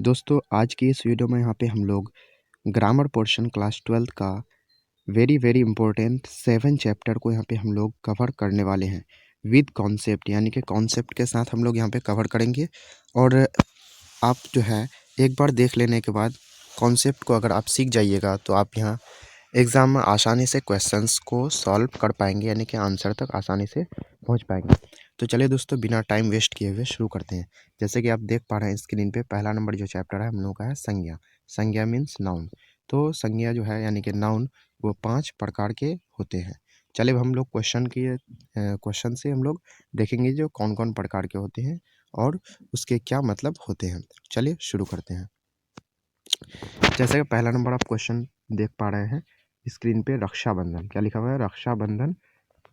दोस्तों आज की इस वीडियो में यहाँ पे हम लोग ग्रामर पोर्शन क्लास 12 का वेरी इम्पोर्टेंट 7 चैप्टर को यहाँ पे हम लोग कवर करने वाले हैं विद कॉन्सेप्ट, यानी कि कॉन्सेप्ट के साथ हम लोग यहाँ पे कवर करेंगे। और आप जो है एक बार देख लेने के बाद कॉन्सेप्ट को अगर आप सीख जाइएगा तो आप यहाँ एग्ज़ाम में आसानी से क्वेश्चंस को सॉल्व कर पाएंगे, यानी कि आंसर तक आसानी से पहुंच पाएंगे। तो चलिए दोस्तों बिना टाइम वेस्ट किए हुए शुरू करते हैं। जैसे कि आप देख पा रहे हैं स्क्रीन पे पहला नंबर जो चैप्टर है हम लोगों का है संज्ञा। संज्ञा मीन्स नाउन। तो संज्ञा जो है यानी कि नाउन वो 5 प्रकार के होते हैं। चलिए हम लोग क्वेश्चन से हम लोग देखेंगे जो कौन कौन प्रकार के होते हैं और उसके क्या मतलब होते हैं। चलिए शुरू करते हैं। जैसे कि पहला नंबर आप क्वेश्चन देख पा रहे हैं स्क्रीन पे, रक्षाबंधन। क्या लिखा हुआ है? रक्षाबंधन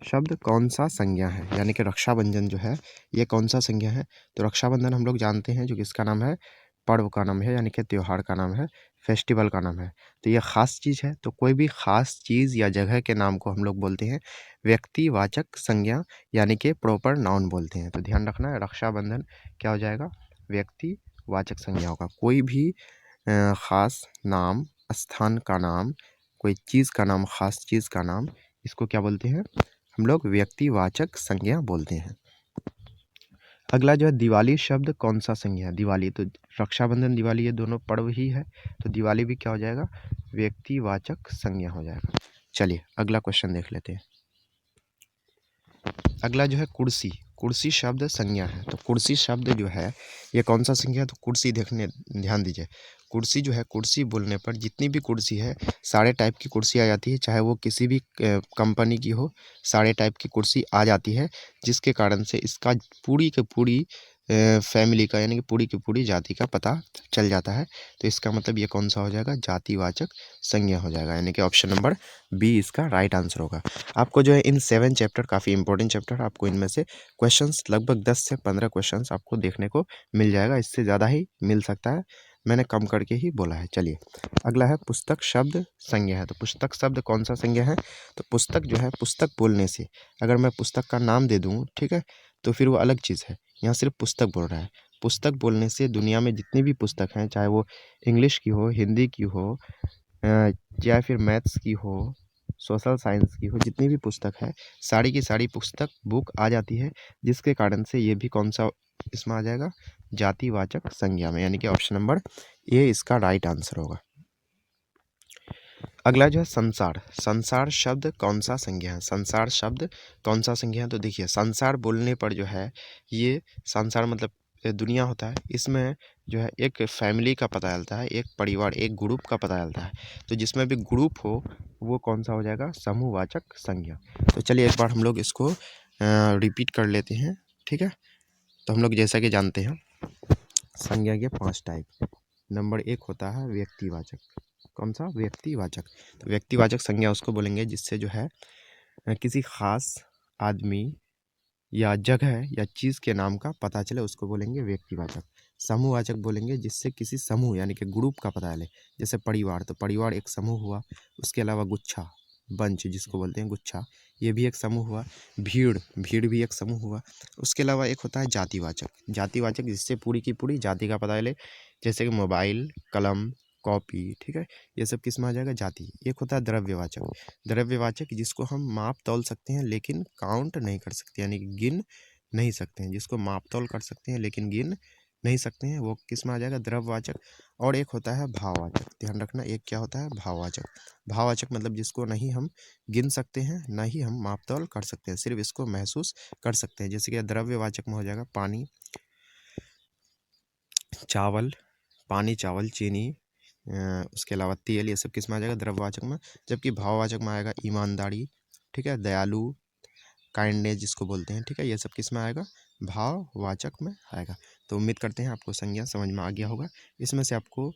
शब्द कौन सा संज्ञा है, यानी कि रक्षाबंधन जो है ये कौन सा संज्ञा है। तो रक्षाबंधन हम लोग जानते हैं जो किसका नाम है, पर्व का नाम है, यानी कि त्योहार का नाम है, फेस्टिवल का नाम है। तो ये खास चीज़ है। तो कोई भी खास चीज़ या जगह के नाम को हम लोग बोलते हैं व्यक्तिवाचक संज्ञा, यानी कि प्रॉपर नाउन बोलते हैं। तो ध्यान रखना है, रक्षाबंधन क्या हो जाएगा? व्यक्तिवाचक संज्ञा होगा। कोई भी खास नाम, स्थान का नाम, कोई चीज़ का नाम, खास चीज़ का नाम, इसको क्या बोलते हैं हम लोग? व्यक्तिवाचक संज्ञा बोलते हैं। अगला जो है दिवाली शब्द कौन सा संज्ञा है? दिवाली, तो रक्षाबंधन दिवाली ये दोनों पर्व ही है, तो दिवाली भी क्या हो जाएगा? व्यक्तिवाचक संज्ञा हो जाएगा। चलिए अगला क्वेश्चन देख लेते हैं। अगला जो है कुर्सी। कुर्सी शब्द संज्ञा है। तो कुर्सी शब्द जो है ये कौन सा संज्ञा है? तो कुर्सी देखने ध्यान दीजिए। कुर्सी जो है, कुर्सी बोलने पर जितनी भी कुर्सी है सारे टाइप की कुर्सी आ जाती है, चाहे वो किसी भी कंपनी की हो, सारे टाइप की कुर्सी आ जाती है, जिसके कारण से इसका पूरी की पूरी फैमिली का, यानी कि पूरी की पूरी जाति का पता चल जाता है। तो इसका मतलब ये कौन सा हो जाएगा? जातिवाचक संज्ञा हो जाएगा, यानी कि ऑप्शन नंबर बी इसका राइट आंसर होगा। आपको जो है इन 7 चैप्टर काफ़ी इंपॉर्टेंट चैप्टर, आपको इनमें से क्वेश्चंस लगभग 10 से 15 क्वेश्चंस आपको देखने को मिल जाएगा। इससे ज़्यादा ही मिल सकता है, मैंने कम करके ही बोला है। चलिए अगला है पुस्तक शब्द संज्ञा है। तो पुस्तक शब्द कौन सा संज्ञा है? तो पुस्तक जो है, पुस्तक बोलने से अगर मैं पुस्तक का नाम दे दूँ, ठीक है, तो फिर वो अलग चीज़ है। यहाँ सिर्फ पुस्तक बोल रहा है। पुस्तक बोलने से दुनिया में जितनी भी पुस्तक हैं, चाहे वो इंग्लिश की हो, हिंदी की हो, या फिर मैथ्स की हो, सोशल साइंस की हो, जितनी भी पुस्तक है सारी की सारी पुस्तक बुक आ जाती है, जिसके कारण से ये भी कौन सा इसमें आ जाएगा? जातिवाचक संज्ञा में, यानी कि ऑप्शन नंबर ए इसका राइट आंसर होगा। अगला जो है संसार। संसार शब्द कौन सा संज्ञा है? संसार शब्द कौन सा संज्ञा है? तो देखिए संसार बोलने पर जो है ये संसार मतलब दुनिया होता है। इसमें जो है एक फैमिली का पता चलता है, एक परिवार, एक ग्रुप का पता चलता है। तो जिसमें भी ग्रुप हो वो कौन सा हो जाएगा? समूहवाचक संज्ञा। तो चलिए एक बार हम लोग इसको रिपीट कर लेते हैं, ठीक है। तो हम लोग जैसा कि जानते हैं संज्ञा के 5 टाइप। नंबर 1 होता है व्यक्तिवाचक। कौन सा? व्यक्तिवाचक। तो व्यक्तिवाचक संज्ञा उसको बोलेंगे जिससे जो है किसी खास आदमी या जगह या चीज़ के नाम का पता चले, उसको बोलेंगे व्यक्तिवाचक। समूहवाचक बोलेंगे जिससे किसी समूह यानी कि ग्रुप का पता चले, जैसे परिवार, तो परिवार एक समूह हुआ। उसके अलावा गुच्छा, बंच जिसको बोलते हैं गुच्छा, ये भी एक समूह हुआ। भीड़, भीड़ भी एक समूह हुआ। उसके अलावा एक होता है जातिवाचक। जातिवाचक जिससे पूरी की पूरी जाति का पता चले, जैसे कि मोबाइल, कलम, कॉपी, ठीक है, ये सब किस में आ जाएगा? जाति। एक होता है द्रव्यवाचक। द्रव्यवाचक जिसको हम माप तौल सकते हैं लेकिन काउंट नहीं कर सकते, यानी कि गिन नहीं सकते हैं। जिसको माप तौल कर सकते हैं लेकिन गिन नहीं सकते हैं, वो किस में आ जाएगा? द्रव्यवाचक। और एक होता है भाववाचक। ध्यान रखना, एक क्या होता है? भाववाचक। भाववाचक मतलब जिसको नहीं हम गिन सकते हैं, ना ही हम माप तौल कर सकते हैं, सिर्फ इसको महसूस कर सकते हैं। जैसे कि द्रव्यवाचक में हो जाएगा पानी, चावल, पानी, चावल, चीनी, उसके अलावा तेल, ये सब किस में आ जाएगा? द्रव्यवाचक में। जबकि भाववाचक में आएगा ईमानदारी, ठीक है, दयालु, काइंडनेस जिसको बोलते हैं, ठीक है, ये सब किस में आएगा? भाववाचक में आएगा। तो उम्मीद करते हैं आपको संज्ञा समझ में आ गया होगा। इसमें से आपको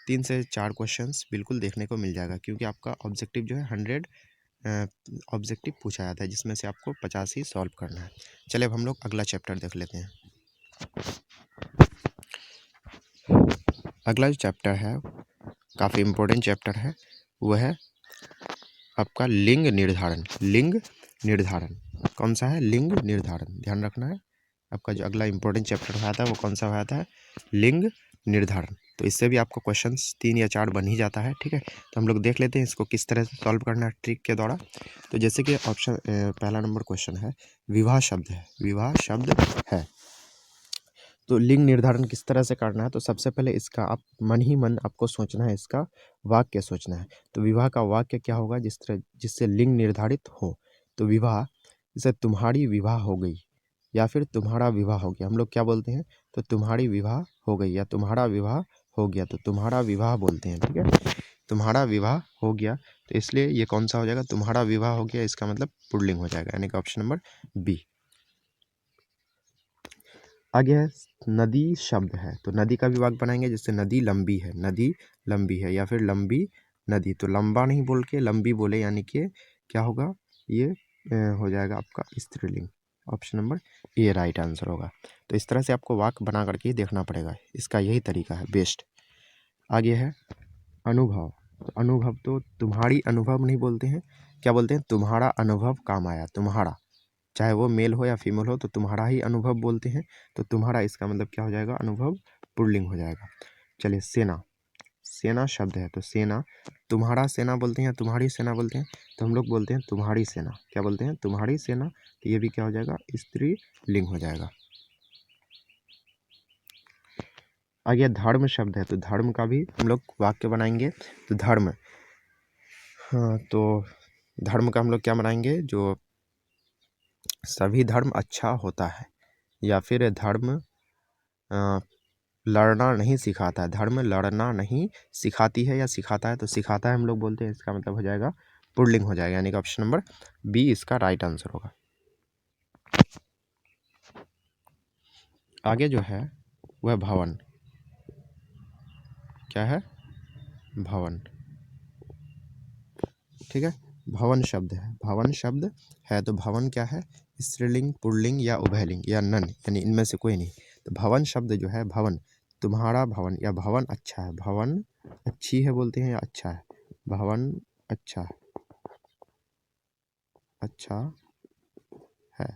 3 से 4 क्वेश्चंस बिल्कुल देखने को मिल जाएगा, क्योंकि आपका ऑब्जेक्टिव जो है 100 ऑब्जेक्टिव पूछा जाता है, जिसमें से आपको 50 ही सॉल्व करना है। चलिए अब हम लोग अगला चैप्टर देख लेते हैं। अगला जो चैप्टर है काफ़ी इम्पोर्टेंट चैप्टर है, वो है आपका लिंग निर्धारण। लिंग निर्धारण कौन सा है? लिंग निर्धारण। ध्यान रखना है, आपका जो अगला इम्पोर्टेंट चैप्टर हुआ था वो कौन सा हुआ था? लिंग निर्धारण। तो इससे भी आपको क्वेश्चंस 3 या 4 बन ही जाता है। ठीक है, तो हम लोग देख लेते हैं इसको किस तरह से सॉल्व करना है ट्रिक के द्वारा। तो जैसे कि ऑप्शन पहला नंबर क्वेश्चन है, विवाह शब्द है, विवाह शब्द है, तो लिंग निर्धारण किस तरह से करना है। तो सबसे पहले इसका आप मन ही मन आपको सोचना है, इसका वाक्य सोचना है। तो विवाह का वाक्य क्या होगा जिससे लिंग निर्धारित हो। तो विवाह, जैसे तुम्हारी विवाह हो गई या फिर तुम्हारा विवाह हो गया, हम लोग क्या बोलते हैं, तो तुम्हारी विवाह हो गई या तुम्हारा विवाह हो गया, तो तुम्हारा विवाह बोलते हैं। ठीक है, तुम्हारा विवाह हो गया, तो इसलिए ये कौन सा हो जाएगा, तुम्हारा विवाह हो गया, इसका मतलब पुल्लिंग हो जाएगा, यानी कि ऑप्शन नंबर बी। आगे है नदी शब्द है, तो नदी का विभाग बनाएंगे, जैसे नदी लंबी है, नदी लंबी है, या फिर लंबी नदी, तो लंबा नहीं बोल के लंबी बोले, यानी कि क्या होगा, ये हो जाएगा आपका स्त्रीलिंग। Option number A right answer होगा। तो इस तरह से आपको वाक्य बना करके ही देखना पड़ेगा, इसका यही तरीका है बेस्ट। आगे है अनुभव, तो अनुभव तो तुम्हारी अनुभव नहीं बोलते हैं, क्या बोलते हैं, तुम्हारा अनुभव काम आया, तुम्हारा, चाहे वो मेल हो या फीमेल हो, तो तुम्हारा ही अनुभव बोलते हैं। तो तुम्हारा इसका मतलब क्या हो जाएगा, अनुभव पुल्लिंग हो जाएगा। चलिए सेना, सेना शब्द है, तो सेना, तुम्हारा सेना बोलते हैं या तुम्हारी सेना बोलते हैं, तो हम लोग बोलते हैं तुम्हारी सेना, क्या बोलते हैं, तुम्हारी सेना, तो ये भी क्या हो जाएगा, स्त्री लिंग हो जाएगा। आगे धर्म शब्द है, तो धर्म का भी हम लोग वाक्य बनाएंगे। तो धर्म, हाँ, तो धर्म का हम लोग क्या बनाएंगे, जो सभी धर्म अच्छा होता है, या फिर धर्म लड़ना नहीं सिखाता है, धर्म लड़ना नहीं सिखाती है या सिखाता है, तो सिखाता है हम लोग बोलते हैं, इसका मतलब हो जाएगा पुल्लिंग हो जाएगा, यानी कि ऑप्शन नंबर बी इसका राइट आंसर होगा। आगे जो है वह भवन, क्या है, भवन। ठीक है, भवन शब्द है, भवन शब्द है, तो भवन क्या है, स्त्रीलिंग, पुल्लिंग या उभयलिंग या नन, यानी इनमें से कोई नहीं। तो भवन शब्द जो है, भवन, तुम्हारा भवन या भवन अच्छा है, भवन अच्छी है बोलते हैं या अच्छा है, भवन अच्छा है, अच्छा है,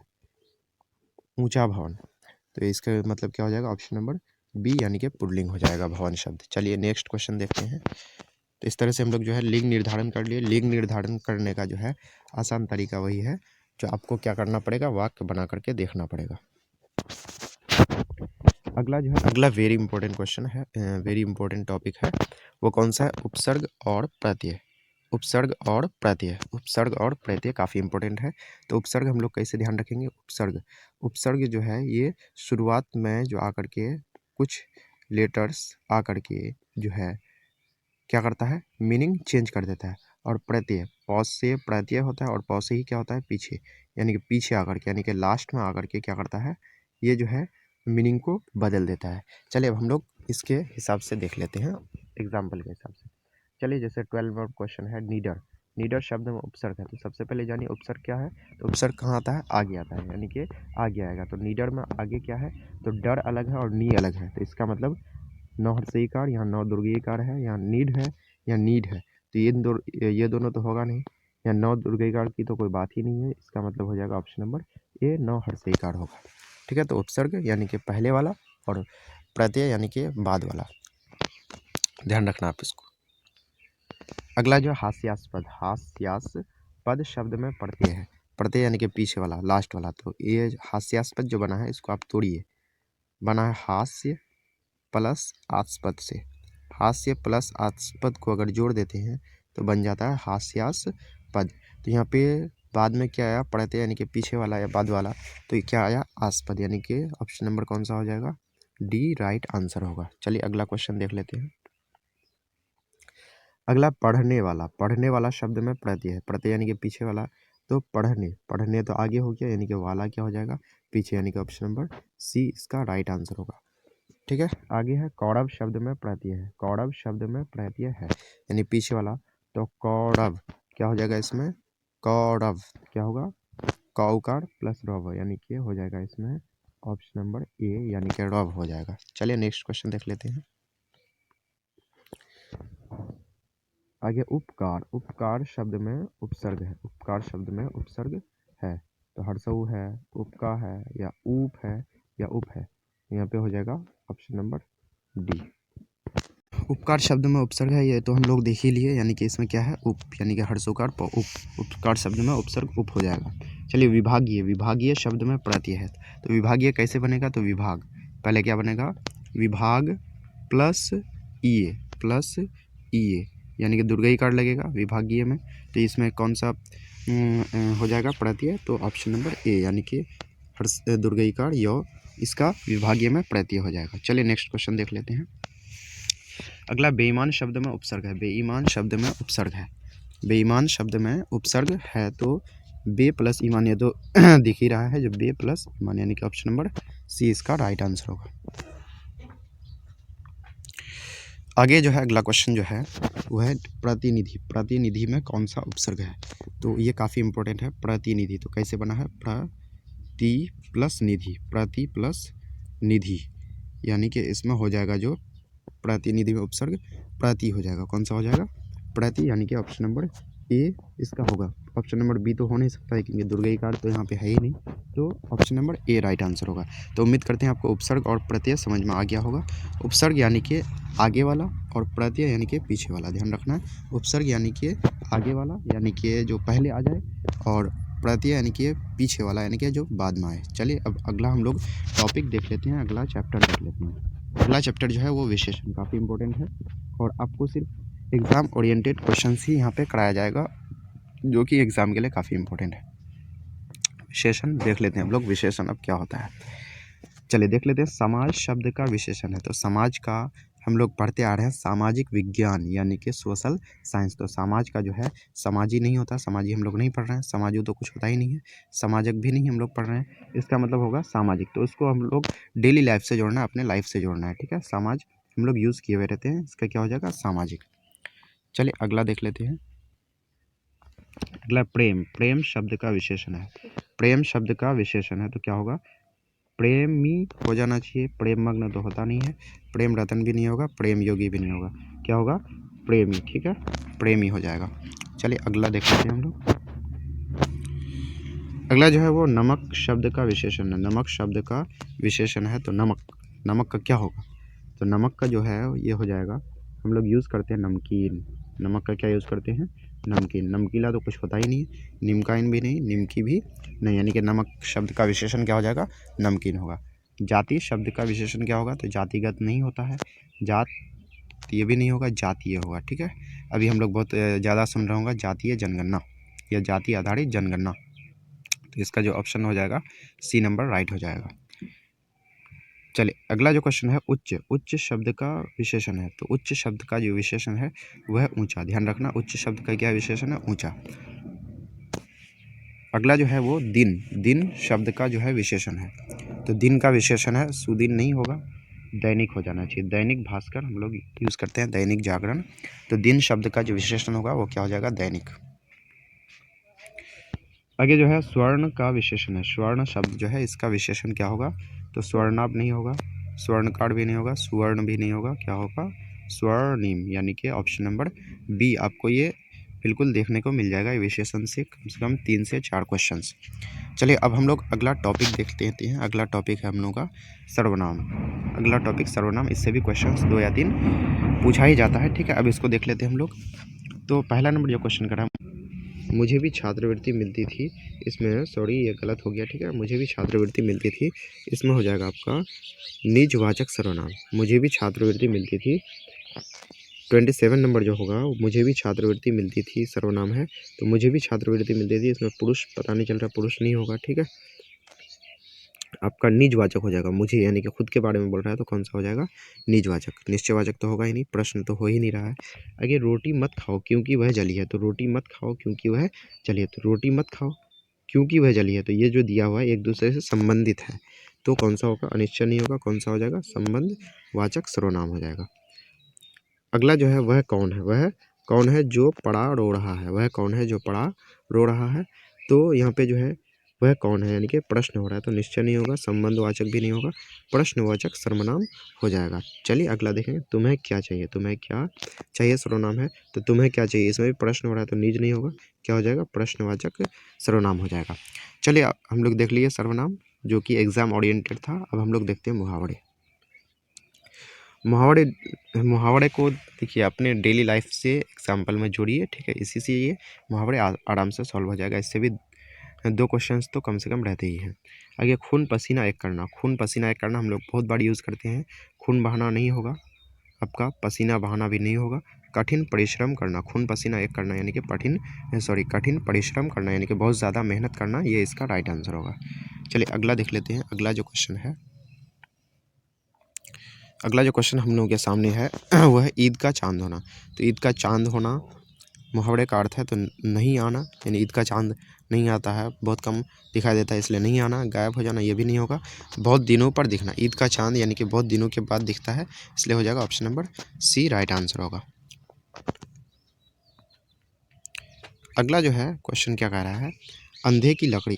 ऊंचा भवन, तो इसका मतलब क्या हो जाएगा, ऑप्शन नंबर बी, यानी कि पुल्लिंग हो जाएगा भवन शब्द। चलिए नेक्स्ट क्वेश्चन देखते हैं। तो इस तरह से हम लोग जो है लिंग निर्धारण कर लिए। लिंग निर्धारण करने का जो है आसान तरीका वही है, जो आपको क्या करना पड़ेगा, वाक्य बना करके देखना पड़ेगा। अगला जो है, अगला वेरी इंपॉर्टेंट क्वेश्चन है, वेरी इंपॉर्टेंट टॉपिक है, वो कौन सा है, उपसर्ग और प्रत्यय। उपसर्ग और प्रत्यय, उपसर्ग और प्रत्यय काफ़ी इंपॉर्टेंट है। तो उपसर्ग हम लोग कैसे ध्यान रखेंगे, उपसर्ग, उपसर्ग जो है ये शुरुआत में जो आकर के कुछ लेटर्स आकर के जो है क्या करता है, मीनिंग चेंज कर देता है। और प्रत्यय, पॉज से प्रत्यय होता है, और पॉज से ही क्या होता है, पीछे, यानी कि पीछे आकर के, यानी कि लास्ट में आकर के क्या करता है, ये जो है मीनिंग को बदल देता है। चलिए अब हम लोग इसके हिसाब से देख लेते हैं, एग्जाम्पल के हिसाब से। चलिए जैसे 12 नंबर क्वेश्चन है, नीडर, नीडर शब्द में उपसर्ग है, तो सबसे पहले जानिए उपसर्ग क्या है। तो उपसर्ग कहाँ आता है, आगे आता है, यानी कि आगे आएगा। तो नीडर में आगे क्या है, तो डर अलग है और नी अलग है, तो इसका मतलब नौ हर्षईकार, यहाँ नौ दुर्गईकार है, यहाँ नीड है, यहाँ नीड है, तो ये दोनों तो होगा नहीं, यहाँ नौ दुर्गईकार की तो कोई बात ही नहीं है, इसका मतलब हो जाएगा ऑप्शन नंबर ए, नौ हर्षईकार होगा। ठीक है, तो उपसर्ग यानी कि पहले वाला, और प्रत्यय यानी कि बाद वाला, ध्यान रखना आप इसको। अगला जो हास्यास्पद, हास्यास्पद शब्द में प्रत्यय है, प्रत्यय यानी कि पीछे वाला, लास्ट वाला, तो ये हास्यास्पद जो बना है इसको आप तोड़िए, बना है हास्य प्लस आस्पद से, हास्य प्लस आस्पद को अगर जोड़ देते हैं तो बन जाता है हास्यास्पद। तो यहाँ पे बाद में क्या आया, प्रत्यय यानी कि पीछे वाला या बाद वाला, तो ये क्या आया, आस्पद, यानी कि ऑप्शन नंबर कौन सा हो जाएगा, डी राइट आंसर होगा। चलिए अगला क्वेश्चन देख लेते हैं। अगला पढ़ने वाला, पढ़ने वाला शब्द में प्रत्यय है, प्रत्यय यानी कि पीछे वाला, तो पढ़ने, पढ़ने तो आगे हो गया, यानी कि वाला क्या हो जाएगा, पीछे, यानी कि ऑप्शन नंबर सी इसका राइट आंसर होगा। ठीक है, आगे है कौरव शब्द में प्रत्यय है, कौरव शब्द में प्रत्यय है, यानी पीछे वाला, तो कौरव क्या हो जाएगा इसमें, कौरव क्या होगा, कौकार प्लस रव, यानी कि हो जाएगा इसमें ऑप्शन नंबर ए, यानी कि रव हो जाएगा। चलिए नेक्स्ट क्वेश्चन देख लेते हैं। आगे उपकार, उपकार शब्द में उपसर्ग है, उपकार शब्द में उपसर्ग है, तो हर्षऊ है, उपका है, या ऊप है, या उप है, यहाँ पे हो जाएगा ऑप्शन नंबर डी। उपकार शब्द में उपसर्ग है, ये तो हम लोग देख ही लिए, यानी कि इसमें क्या है उप, यानी कि हर्षोकार उपकार शब्द में उपसर्ग उप हो जाएगा। चलिए विभागीय, विभागीय शब्द में प्रत्यय है, तो विभागीय कैसे बनेगा, तो विभाग पहले क्या बनेगा, विभाग प्लस ईए यानी कि दुर्घईकार लगेगा विभागीय में, तो इसमें कौन सा हो जाएगा प्रत्यय, तो ऑप्शन नंबर ए यानी कि दुर्घईकार यो इसका विभागीय में प्रत्यय हो जाएगा। चलिए नेक्स्ट क्वेश्चन देख लेते हैं। अगला बेईमान शब्द में उपसर्ग है, बेईमान शब्द में उपसर्ग है, बेईमान शब्द में उपसर्ग है, तो बे प्लस ईमान, ये तो दिख ही रहा है जो बे प्लस ईमान, यानी कि ऑप्शन नंबर सी इसका राइट आंसर होगा। आगे जो है अगला क्वेश्चन जो है वो है प्रतिनिधि, प्रतिनिधि में कौन सा उपसर्ग है, तो ये काफ़ी इंपॉर्टेंट है। प्रतिनिधि तो कैसे बना है, प्रति प्लस निधि, प्रति प्लस निधि, यानी कि इसमें हो जाएगा जो प्रतिनिधि में उपसर्ग प्रति हो जाएगा, कौन सा हो जाएगा प्रति, यानी कि ऑप्शन नंबर ए इसका होगा। ऑप्शन नंबर बी तो हो नहीं सकता है क्योंकि दुर्घईकार तो यहाँ पे है ही नहीं, तो option number A right answer होगा। तो उम्मीद करते हैं आपको उपसर्ग और प्रत्यय समझ में आ गया होगा। उपसर्ग यानी कि आगे वाला और प्रत्यय यानी कि पीछे वाला, ध्यान रखना है। उपसर्ग यानी कि आगे वाला यानी कि जो पहले आ जाए, और प्रत्यय यानी कि पीछे वाला यानी कि जो बाद में आए। चलिए अब अगला हम लोग टॉपिक देख लेते हैं, अगला चैप्टर देख लेते हैं। अगला चैप्टर जो है वो विशेषण, काफ़ी इंपॉर्टेंट है और आपको सिर्फ एग्ज़ाम ओरिएंटेड क्वेश्चन ही यहाँ पे कराया जाएगा, जो कि एग्ज़ाम के लिए काफ़ी इंपॉर्टेंट है। विशेषण देख लेते हैं हम लोग, विशेषण अब क्या होता है। चलिए देख लेते हैं। समाज शब्द का विशेषण है, तो समाज का हम लोग पढ़ते आ रहे हैं सामाजिक विज्ञान यानी कि सोशल साइंस, तो समाज का जो है समाजी नहीं होता, समाजी हम लोग नहीं पढ़ रहे हैं, समाजो तो कुछ होता ही नहीं है, समाजक भी नहीं हम लोग पढ़ रहे हैं, इसका मतलब होगा सामाजिक, तो उसको हम लोग डेली लाइफ से जोड़ना है, अपने लाइफ से जोड़ना है, ठीक है। समाज हम लोग यूज़ किए हुए रहते हैं, इसका क्या हो जाएगा सामाजिक। चलिए अगला देख लेते हैं। अगला प्रेम, प्रेम शब्द का विशेषण है, प्रेम शब्द का विशेषण है, तो क्या होगा प्रेमी हो जाना चाहिए, प्रेम मग्न तो होता नहीं है, प्रेम रतन भी नहीं होगा, प्रेम योगी भी नहीं होगा, क्या होगा प्रेमी, ठीक है प्रेमी हो जाएगा। चलिए अगला देख लेते हैं हम लोग। अगला जो है वो नमक शब्द का विशेषण है, नमक शब्द का विशेषण है, तो नमक, नमक का क्या होगा, तो नमक का जो है ये हो जाएगा, हम लोग यूज़ करते हैं नमकीन, नमक का क्या यूज़ करते हैं नमकीन, नमकीला तो कुछ होता ही नहीं है, निमकाइन भी नहीं, निमकी भी नहीं, यानी कि नमक शब्द का विशेषण क्या हो जाएगा नमकीन होगा। जाति शब्द का विशेषण क्या होगा, तो जातिगत नहीं होता है, जात ये भी नहीं होगा, जातीय होगा, ठीक है। अभी हम लोग बहुत ज़्यादा सुन रहा होगा जातीय जनगणना या जाति आधारित जनगणना, तो इसका जो ऑप्शन हो जाएगा सी नंबर राइट हो जाएगा। चलिए अगला जो क्वेश्चन है उच्च, उच्च शब्द का विशेषण है, तो उच्च शब्द का जो विशेषण है वह ऊंचा, ध्यान रखना उच्च शब्द का क्या विशेषण है ऊंचा। अगला जो है वो दिन, दिन शब्द का जो है विशेषण है, तो दिन का विशेषण है सुदिन नहीं होगा, दैनिक हो जाना चाहिए, दैनिक भास्कर हम लोग यूज़ करते हैं, दैनिक जागरण, तो दिन शब्द का जो विशेषण होगा वो क्या हो जाएगा दैनिक। आगे जो है स्वर्ण का विशेषण है, स्वर्ण शब्द जो है इसका विशेषण क्या होगा, तो स्वर्णाभ नहीं होगा, स्वर्णकार भी नहीं होगा, सुवर्ण भी नहीं होगा, क्या होगा स्वर्णिम, यानी कि ऑप्शन नंबर बी आपको ये बिल्कुल देखने को मिल जाएगा विशेषण से कम 3 से 4 क्वेश्चंस। चलिए अब हम लोग अगला टॉपिक देखते हैं। अगला टॉपिक है हम लोग का सर्वनाम, अगला टॉपिक सर्वनाम, इससे भी क्वेश्चंस 2 या 3 पूछा ही जाता है, ठीक है। अब इसको देख लेते हैं हम लोग। तो पहला नंबर जो क्वेश्चन करा, मुझे भी छात्रवृत्ति मिलती थी, इसमें सॉरी ये गलत हो गया, ठीक है, मुझे भी छात्रवृत्ति मिलती थी, इसमें हो जाएगा आपका निजवाचक सर्वनाम, मुझे भी छात्रवृत्ति मिलती थी। 27 नंबर जो होगा मुझे भी छात्रवृत्ति मिलती थी सर्वनाम है, तो मुझे भी छात्रवृत्ति मिलती थी, इसमें पुरुष पता नहीं चल रहा, पुरुष नहीं होगा, ठीक है। आपका निजवाचक हो जाएगा, मुझे यानी कि खुद के बारे में बोल रहा है, तो कौन सा हो जाएगा निजवाचक, निश्चयवाचक तो होगा ही नहीं, प्रश्न तो हो ही नहीं रहा है। आगे रोटी मत खाओ क्योंकि वह जली है, तो रोटी मत खाओ क्योंकि वह जली है, तो रोटी मत खाओ क्योंकि वह जली है, तो ये जो दिया हुआ है एक दूसरे से संबंधित है, तो कौन सा होगा अनिश्चय नहीं होगा, कौन सा हो जाएगा संबंधवाचक सर्वनाम हो जाएगा। अगला जो है वह कौन है, वह कौन है जो पड़ा रो रहा है, वह कौन है जो पड़ा रो रहा है, तो यहाँ पे जो है वह कौन है यानी कि प्रश्न हो रहा है, तो निश्चय नहीं होगा, संबंधवाचक भी नहीं होगा, प्रश्नवाचक सर्वनाम हो जाएगा। चलिए अगला देखें, तुम्हें क्या चाहिए, तुम्हें क्या चाहिए सर्वनाम है, तो तुम्हें क्या चाहिए, इसमें भी प्रश्न हो रहा है, तो निज नहीं होगा, क्या हो जाएगा प्रश्नवाचक सर्वनाम हो जाएगा। चलिए हम लोग देख लिए सर्वनाम जो कि एग्जाम ओरिएंटेड था। अब हम लोग देखते हैं मुहावरे। मुहावरे मुहावरे को देखिए अपने डेली लाइफ से एग्जाम्पल में जोड़िए, ठीक है। इसी से ये मुहावरे आराम से सॉल्व हो जाएगा। इससे भी 2 क्वेश्चंस तो कम से कम रहते ही हैं। आगे खून पसीना एक करना। खून पसीना एक करना हम लोग बहुत बार यूज़ करते हैं। खून बहाना नहीं होगा आपका, पसीना बहाना भी नहीं होगा। कठिन परिश्रम करना, खून पसीना एक करना यानी कि कठिन परिश्रम करना यानी कि बहुत ज़्यादा मेहनत करना, ये इसका राइट आंसर होगा। चलिए अगला देख लेते हैं। अगला जो क्वेश्चन हम लोगों के सामने है वो है ईद का चांद होना। तो ईद का चांद होना मुहावरे का अर्थ है तो नहीं आना, यानी ईद का चांद नहीं आता है, बहुत कम दिखाई देता है इसलिए नहीं आना। गायब हो जाना ये भी नहीं होगा। बहुत दिनों पर दिखना, ईद का चांद यानी कि बहुत दिनों के बाद दिखता है, इसलिए हो जाएगा option number C right answer होगा। अगला जो है क्वेश्चन क्या कह रहा है, अंधे की लकड़ी।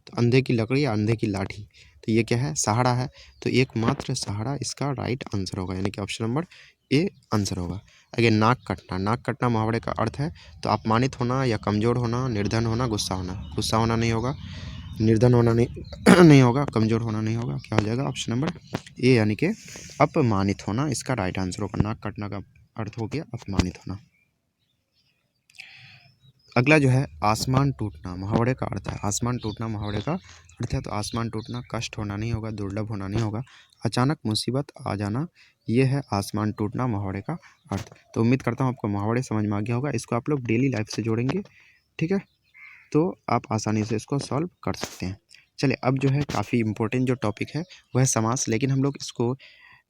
तो अंधे की लकड़ी या अंधे की लाठी, तो ये क्या है, सहारा है। तो एकमात्र सहारा इसका राइट आंसर होगा, यानी कि ऑप्शन नंबर ए आंसर होगा। आगे नाक कटना मुहावरे का अर्थ है तो अपमानित होना या कमज़ोर होना, निर्धन होना, गुस्सा होना नहीं होगा, निर्धन होना नहीं नहीं होगा, कमज़ोर होना नहीं होगा। क्या हो जाएगा ऑप्शन नंबर ए यानी कि अपमानित होना इसका राइट आंसर होगा। नाक कटना का अर्थ हो गया अपमानित होना। अगला जो है आसमान टूटना मुहावरे का अर्थ है। आसमान टूटना मुहावरे का अर्थ है तो आसमान टूटना कष्ट होना नहीं होगा, दुर्लभ होना नहीं होगा, अचानक मुसीबत आ जाना, ये है आसमान टूटना मुहावरे का अर्थ। तो उम्मीद करता हूँ आपको मुहावरे समझ में आ गया होगा। इसको आप लोग डेली लाइफ से जोड़ेंगे, ठीक है, तो आप आसानी से इसको सॉल्व कर सकते हैं। चलिए अब जो है काफ़ी इंपॉर्टेंट जो टॉपिक है वह है समास, लेकिन हम लोग इसको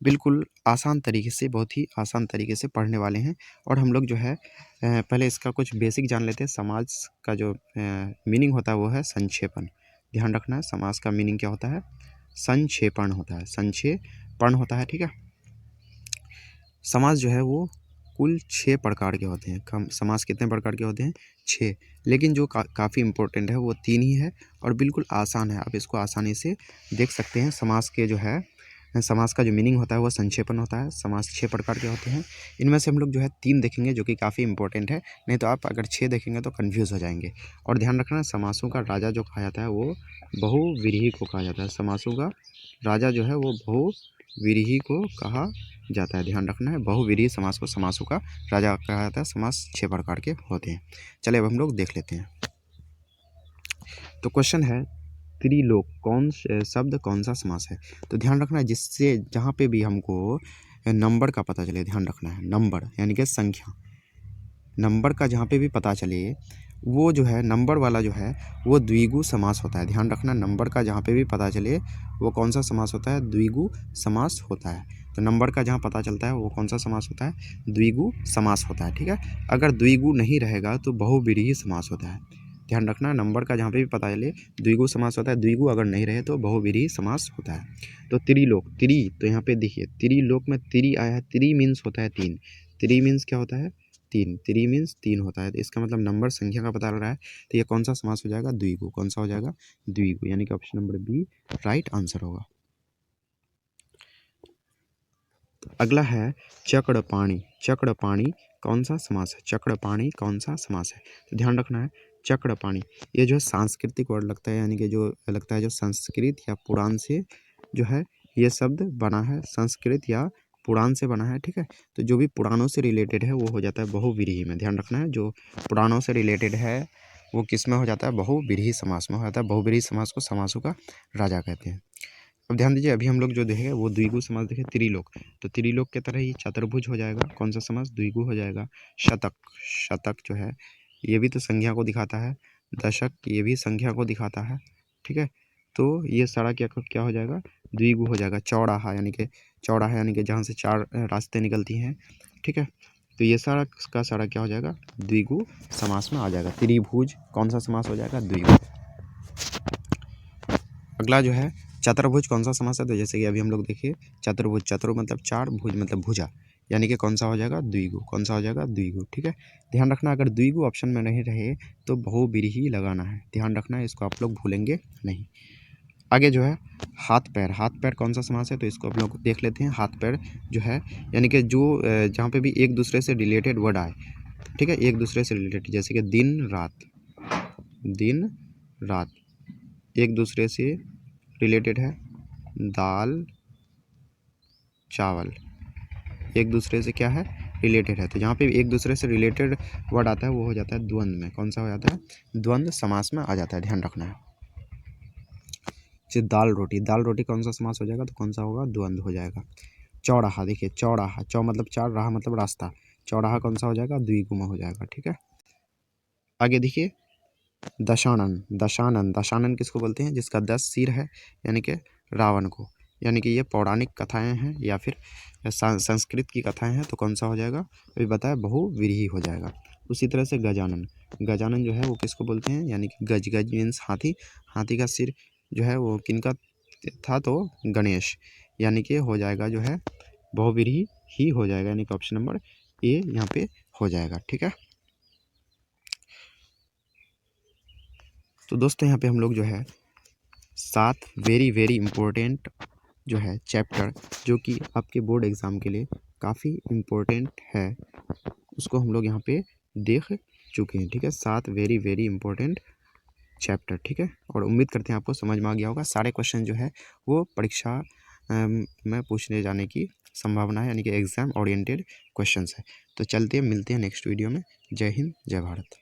बिल्कुल आसान तरीके से, बहुत ही आसान तरीके से पढ़ने वाले हैं। और हम लोग जो है पहले इसका कुछ बेसिक जान लेते हैं। समाज का जो मीनिंग होता है वो है संक्षेपण। ध्यान रखना है समास का मीनिंग क्या होता है, संक्षेपण होता है, संक्षेपण होता है, ठीक है। समास जो है वो कुल 6 प्रकार के होते हैं। समास कितने प्रकार के होते हैं, 6, लेकिन जो काफ़ी इंपॉर्टेंट है वो 3 ही है और बिल्कुल आसान है, आप इसको आसानी से देख सकते हैं। समास के जो है समास का जो मीनिंग होता है वो संक्षेपण होता है। समास 6 प्रकार के होते हैं, इनमें से हम लोग जो है 3 देखेंगे जो कि काफ़ी इंपॉर्टेंट है, नहीं तो आप अगर 6 देखेंगे तो कन्फ्यूज़ हो जाएंगे। और ध्यान रखना समासों का राजा जो कहा जाता है वो बहुव्रीहि को कहा जाता है। समासों का राजा जो है वो बहुव्रीहि को कहा जाता है, ध्यान रखना है। बहुव्रीहि समास को समासों का राजा कहा जाता है। समास 6 प्रकार के होते हैं। चलिए अब हम लोग देख लेते हैं। तो क्वेश्चन है त्रिलोक शब्द कौन सा समास है। तो ध्यान रखना है जिससे जहाँ पे भी हमको नंबर का पता चले, ध्यान रखना है नंबर यानी कि संख्या, नंबर का जहाँ पे भी पता चले वो जो है नंबर वाला जो है वो द्विगु समास होता है। ध्यान रखना नंबर का जहाँ पे भी पता चले वो कौन सा समास होता है, द्विगु समास होता है। तो नंबर का जहाँ पता चलता है वो कौन सा समास होता है, द्विगु समास होता है, ठीक है। अगर द्विगु नहीं रहेगा तो बहुव्रीहि समास होता है। ध्यान रखना नंबर का जहाँ पे भी पता चले द्विगु समास होता है, द्विगु अगर नहीं रहे तो बहुव्रीहि समास होता है। तो त्रिलोक, तो यहाँ पे देखिए त्रिलोक में त्रि आया है, त्रि मीन्स होता है 3, त्रि मीन्स क्या होता है, 3, त्रि मीन्स 3 होता है। तो इसका मतलब नंबर संख्या का पता लग रहा है, तो ये कौन सा समास हो जाएगा, द्विगु। कौन सा हो जाएगा, द्विगु, यानी कि option number B right answer होगा। अगला है चक्रपाणी कौन सा समास है, चक्रपाणी कौन सा समास है। तो ध्यान रखना है चक्रपाणी ये जो है सांस्कृतिक वर्ड लगता है, यानी कि जो लगता है जो संस्कृत या पुराण से जो है ये शब्द बना है, संस्कृत या पुराण से बना है, ठीक है। तो जो भी पुराणों से रिलेटेड है वो हो जाता है बहुव्रीहि में। ध्यान रखना है जो पुराणों से रिलेटेड है वो किस में हो जाता है, बहुव्रीहि समास में हो जाता है। बहुव्रीहि समास को समासों का राजा कहते हैं। अब ध्यान दीजिए अभी हम लोग जो देखेंगे वो द्विगु समास देखे त्रिलोक, तो त्रिलोक के तरह ही चतुर्भुज हो जाएगा, कौन सा समास, द्विगु हो जाएगा। शतक जो है ये भी तो संख्या को दिखाता है, दशक ये भी संख्या को दिखाता है, ठीक है। तो ये सारा क्या हो जाएगा, द्विगु हो जाएगा। चौराहा यानी कि जहाँ से 4 रास्ते निकलती हैं, ठीक है। तो ये सारा का सारा क्या हो जाएगा, द्विगु समास में आ जाएगा। त्रिभुज कौन सा समास हो जाएगा, द्विगु। अगला जो है चतुर्भुज कौन सा समास है, तो जैसे कि अभी हम लोग देखिए चतुर्भुज, चतुर मतलब 4, भुज मतलब भुजा, यानी कि कौन सा हो जाएगा, द्विगु। कौन सा हो जाएगा, द्विगु, ठीक है। ध्यान रखना अगर द्विगु ऑप्शन में नहीं रहे तो बहुव्रीहि लगाना है, ध्यान रखना है, इसको आप लोग भूलेंगे नहीं। आगे जो है हाथ पैर कौन सा समास है, तो इसको आप लोग देख लेते हैं। हाथ पैर जो है यानी कि जो जहाँ पे भी एक दूसरे से रिलेटेड वर्ड आए, ठीक है, एक दूसरे से रिलेटेड, जैसे कि दिन रात एक दूसरे से रिलेटेड है। दाल चावल एक दूसरे से क्या है, रिलेटेड है। तो जहाँ पे एक दूसरे से रिलेटेड वर्ड आता है वो हो जाता है द्वंद्व में। कौन सा हो जाता है, द्वंद्व समास में आ जाता है, ध्यान रखना है। जैसे दाल रोटी, दाल रोटी कौन सा समास हो जाएगा, तो कौन सा होगा, द्वंद्व हो जाएगा। चौराहा, देखिए चौराहा, चौ मतलब चार, राह मतलब रास्ता, चौराहा कौन सा हो जाएगा, द्विगुम हो जाएगा। ठीक है, आगे देखिए दशानन, दशानन, दशानन किसको बोलते हैं, जिसका 10 सिर है, यानी कि रावण को। यानी कि ये पौराणिक कथाएं हैं या फिर संस्कृत की कथाएं हैं, तो कौन सा हो जाएगा, अभी बताया, बहुव्रीहि हो जाएगा। उसी तरह से गजानन, गजानन जो है वो किसको बोलते हैं, यानी कि गज, गज मीन्स हाथी, हाथी का सिर जो है वो किनका था, तो गणेश, यानी कि हो जाएगा जो है बहुव्रीहि ही हो जाएगा, यानी कि ऑप्शन नंबर ए यहाँ पे हो जाएगा। ठीक है, तो दोस्तों यहाँ पे हम लोग जो है 7 वेरी वेरी इम्पोर्टेंट जो है चैप्टर, जो कि आपके बोर्ड एग्ज़ाम के लिए काफ़ी इम्पोर्टेंट है, उसको हम लोग यहाँ पे देख चुके हैं। ठीक है, 7 वेरी वेरी इम्पोर्टेंट चैप्टर। ठीक है, और उम्मीद करते हैं आपको समझ में आ गया होगा। सारे क्वेश्चन जो है वो परीक्षा में पूछने जाने की संभावना है, यानी कि एग्ज़ाम ओरिएंटेड क्वेश्चंस है। तो चलते हैं, मिलते हैं नेक्स्ट वीडियो में। जय हिंद, जय भारत।